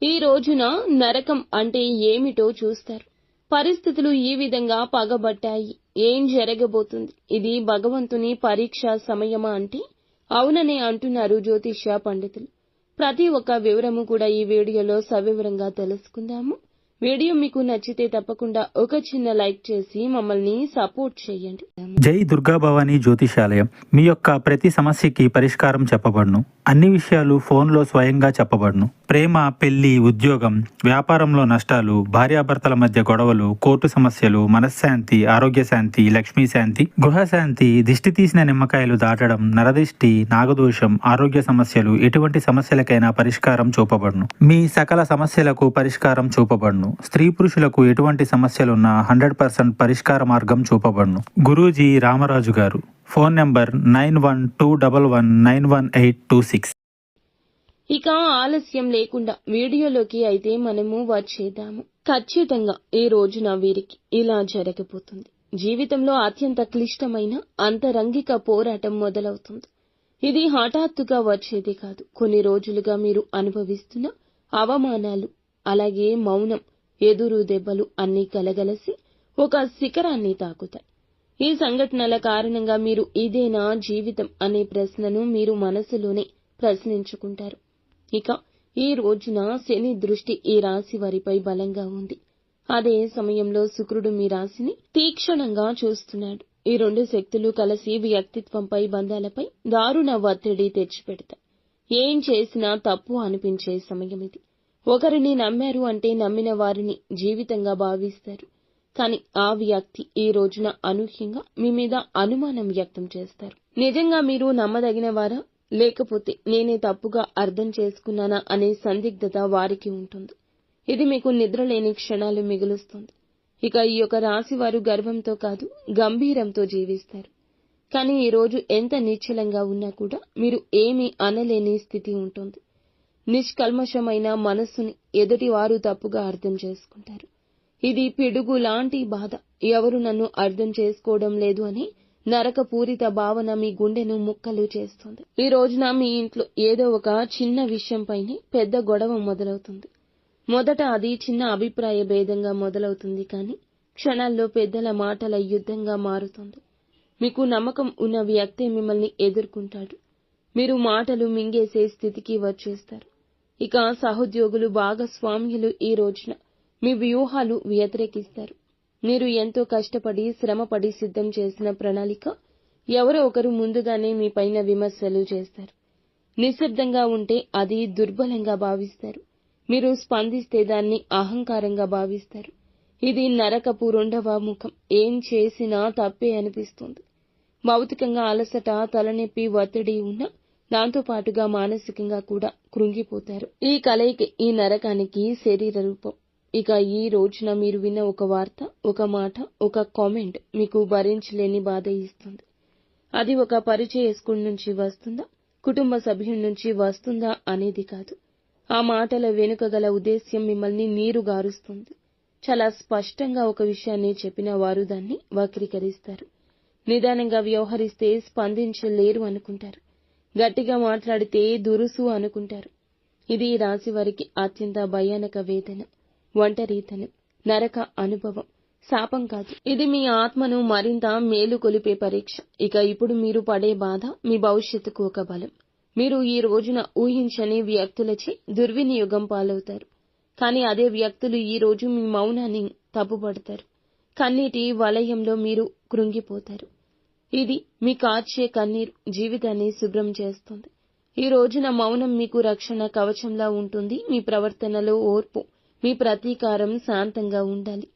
ఈ రోజున నరకం అంటే ఏమిటో చూస్తారు. పరిస్థితులు ఈ విధంగా పగబట్టాయి, ఏం జరగబోతుంది, ఇది భగవంతుని పరీక్షా సమయమా అంటే అవుననే అంటున్నారు జ్యోతిష్య పండితులు. ప్రతి ఒక్క వివరము కూడా ఈ వీడియోలో సవివరంగా తెలుసుకుందాము. వీడియో మీకు నచ్చితే తప్పకుండా ఒక చిన్న లైక్ చేసి మమ్మల్ని సపోర్ట్ చేయండి. జై దుర్గా భవానీ జ్యోతిషాలయం. మీ యొక్క ప్రతి సమస్యకి పరిష్కారం చెప్పబడును. అన్ని విషయాలు ఫోన్లో స్వయంగా చెప్పబడును. ప్రేమ, పెళ్లి, ఉద్యోగం, వ్యాపారంలో నష్టాలు, భార్యాభర్తల మధ్య గొడవలు, కోర్టు సమస్యలు, మనశ్శాంతి, ఆరోగ్య శాంతి, లక్ష్మీ శాంతి, గృహశాంతి, దిష్టి తీసిన నిమ్మకాయలు దాటడం, నరదిష్టి, నాగదోషం, ఆరోగ్య సమస్యలు, ఎటువంటి సమస్యలకైనా పరిష్కారం చూపబడును. మీ సకల సమస్యలకు పరిష్కారం చూపబడును. స్త్రీ పురుషులకు ఎటువంటి సమస్యలున్నా 100% పరిష్కార మార్గం చూపబడును. గురూజీ రామరాజు గారు. Phone number 9121191826. ఇక ఆలస్యం లేకుండా వీడియోలోకి అయితే మనము వచ్చేద్దాము. ఖచ్చితంగా ఈ రోజున వీరికి ఇలా జరగబోతుంది. జీవితంలో అత్యంత క్లిష్టమైన అంతరంగిక పోరాటం మొదలవుతుంది. ఇది హఠాత్తుగా వచ్చేది కాదు. కొన్ని రోజులుగా మీరు అనుభవిస్తున్న అవమానాలు, అలాగే మౌనం, ఎదురు దెబ్బలు అన్నీ కలగలసి ఒక శిఖరాన్ని తాకుతాయి. ఈ సంఘటనల కారణంగా మీరు ఇదేనా జీవితం అనే ప్రశ్నను మీరు మనసులోనే ప్రశ్నించుకుంటారు. ఇక ఈ రోజున శని దృష్టి ఈ రాశి వారిపై బలంగా ఉంది. అదే సమయంలో శుక్రుడు మీ రాశిని తీక్షణంగా చూస్తున్నాడు. ఈ రెండు శక్తులు కలిసి వ్యక్తిత్వంపై, బంధాలపై దారుణ ఒత్తిడి తెచ్చిపెడతాయి. ఏం చేసినా తప్పు అనిపించే సమయం ఇది. ఒకరిని నమ్మారు అంటే నమ్మిన వారిని జీవితంగా భావిస్తారు. కానీ ఆ వ్యక్తి ఈ రోజున అనూహ్యంగా మీ మీద అనుమానం వ్యక్తం చేస్తారు. నిజంగా మీరు నమ్మదగిన వారా, లేకపోతే నేనే తప్పుగా అర్థం చేసుకున్నానా అనే సందిగ్ధత వారికి ఉంటుంది. ఇది మీకు నిద్రలేని క్షణాలు మిగులుస్తుంది. ఇక ఈ యొక్క రాశి వారు గర్వంతో కాదు, గంభీరంతో జీవిస్తారు. కానీ ఈ రోజు ఎంత నిశ్చలంగా ఉన్నా కూడా మీరు ఏమీ అనలేని స్థితి ఉంటుంది. నిష్కల్మషమైన మనస్సుని ఎదుటివారు తప్పుగా అర్థం చేసుకుంటారు. ఇది పిడుగు లాంటి బాధ. ఎవరు నన్ను అర్థం చేసుకోవడం లేదు అని నరకపూరిత భావన మీ గుండెను ముక్కలు చేస్తుంది. ఈ రోజున మీ ఇంట్లో ఏదో ఒక చిన్న విషయంపైనే పెద్ద గొడవ మొదలవుతుంది. మొదట అది చిన్న అభిప్రాయ భేదంగా మొదలవుతుంది, కానీ క్షణాల్లో పెద్దల మాటల యుద్ధంగా మారుతుంది. మీకు నమ్మకం ఉన్న వ్యక్తే మిమ్మల్ని ఎదుర్కొంటాడు. మీరు మాటలు మింగేసే స్థితికి వచ్చేస్తారు. ఇక సహోద్యోగులు, భాగస్వామ్యులు ఈ రోజున మీ వ్యూహాలు వ్యతిరేకిస్తారు. మీరు ఎంతో కష్టపడి, శ్రమపడి సిద్ధం చేసిన ప్రణాళిక ఎవరో ఒకరు ముందుగానే మీ పైన విమర్శలు చేస్తారు. నిశ్శబ్దంగా ఉంటే అది దుర్బలంగా భావిస్తారు. మీరు స్పందిస్తే దాన్ని అహంకారంగా భావిస్తారు. ఇది నరకపు రెండవ ముఖం. ఏం చేసినా తప్పే అనిపిస్తుంది. భౌతికంగా అలసట, తలనొప్పి, ఒత్తిడి ఉన్న దాంతో పాటుగా మానసికంగా కూడా కృంగిపోతారు. ఈ కలయిక ఈ నరకానికి శరీర రూపం. ఇక ఈ రోజున మీరు విన్న ఒక వార్త, ఒక మాట, ఒక కామెంట్ మీకు భరించలేని బాధ ఇస్తుంది. అది ఒక పరిచయస్తుడి నుంచి వస్తుందా, కుటుంబ సభ్యుడి నుంచి వస్తుందా అనేది కాదు. ఆ మాటల వెనుక గల ఉద్దేశ్యం మిమ్మల్ని నీరుగారుస్తుంది. చాలా స్పష్టంగా ఒక విషయాన్ని చెప్పిన వారు దాన్ని వక్రీకరిస్తారు. నిదానంగా వ్యవహరిస్తే స్పందించలేరు అనుకుంటారు. గట్టిగా మాట్లాడితే దురుసు అనుకుంటారు. ఇది ఈ రాశి వారికి అత్యంత భయానక వేదన, ఒంటరితనం, నరక అనుభవం, శాపం కాదు. ఇది మీ ఆత్మను మరింత మేలుకొలిపే పరీక్ష. ఇక ఇప్పుడు మీరు పడే బాధ మీ భవిష్యత్తుకు ఒక బలం. మీరు ఈ రోజున ఊహించని వ్యక్తులచే దుర్వినియోగం పాలవుతారు. కానీ అదే వ్యక్తులు ఈ రోజు మీ మౌనాన్ని తప్పుపడతారు. కన్నీటి వలయంలో మీరు కృంగిపోతారు. ఇది మీ కార్చే కన్నీరు జీవితాన్ని శుభ్రం చేస్తుంది. ఈ రోజున మౌనం మీకు రక్షణ కవచంలా ఉంటుంది. మీ ప్రవర్తనలో ఓర్పు, మీ ప్రతీకారం శాంతంగా ఉండాలి.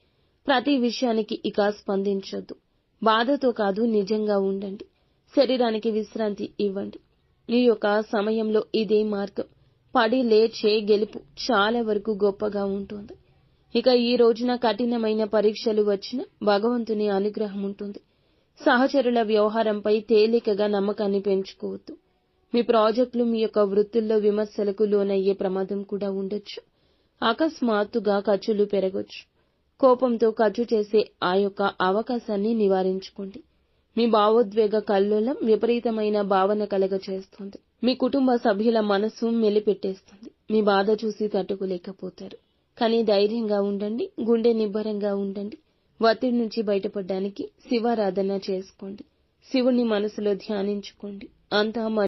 ప్రతి విషయానికి ఇక స్పందించొద్దు. బాధతో కాదు, నిజంగా ఉండండి. శరీరానికి విశ్రాంతి ఇవ్వండి. ఈ యొక్క సమయంలో ఇదే మార్గం. పడి లేచే గెలుపు చాలా వరకు గొప్పగా ఉంటుంది. ఇక ఈ రోజున కఠినమైన పరీక్షలు వచ్చిన భగవంతుని అనుగ్రహం ఉంటుంది. సహచరుల వ్యవహారంపై తేలికగా నమ్మకాన్ని పెంచుకోవద్దు. మీ ప్రాజెక్టులు, మీ యొక్క వృత్తుల్లో విమర్శలకు లోనయ్యే ప్రమాదం కూడా ఉండొచ్చు. అకస్మాత్తుగా ఖర్చులు పెరగొచ్చు. కోపంతో ఖర్చు చేసే ఆ యొక్క అవకాశాన్ని నివారించుకోండి. మీ భావోద్వేగ కల్లోలం విపరీతమైన భావన కలగచేస్తుంది. మీ కుటుంబ సభ్యుల మనసు మెలిపెట్టేస్తుంది. మీ బాధ చూసి తట్టుకోలేకపోతారు. కానీ ధైర్యంగా ఉండండి, గుండె నిబ్బరంగా ఉండండి. ఒత్తిడి నుంచి బయటపడడానికి శివారాధన చేసుకోండి. శివుణ్ణి మనసులో ధ్యానించుకోండి. అంతా